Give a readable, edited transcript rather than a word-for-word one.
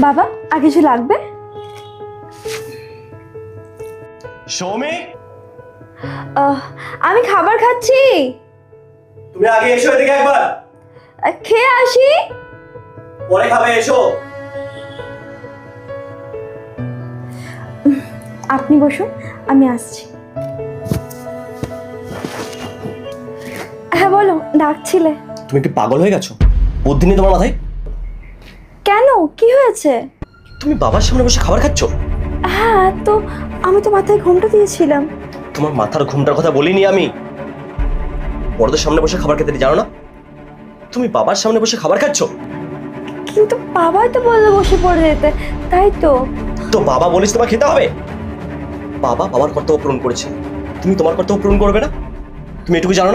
বাবা আর কিছু লাগবে? সৌমি, আমি খাবার খাচ্ছি, তুমি আগে এসো এদিকে একবার। খেয়ে আসি। পরে খাবে, এসো। আপনি বসুন, আমি আসছি। হ্যাঁ বলো, ডাকছিলে? তুমি কি পাগল হয়ে গেছো? বুদ্ধি নেই তোমার মাথায়? কেন, কি হয়েছে? তুমি বাবার সামনে বসে খাবার খাচ্ছো? হ্যাঁ তো আমি তো মাথায় ঘুমটা দিয়েছিলাম। তোমার মাথার ঘুমটার কথা বলিনি আমি। বড়দের সামনে বসে খাবার খেতে জানো না? তুমি বাবার সামনে বসে খাবার খাচ্ছো? কিন্তু বাবাই তো বললো বসে পড়ে যেতে, তাই তো। তো বাবা বলিস তোমার খেতে হবে? বাবা বাবার কর্তব্য পূরণ করেছে, তুমি তোমার কর্তব্য পূরণ করবে না? তুমি এটুকু জানো না?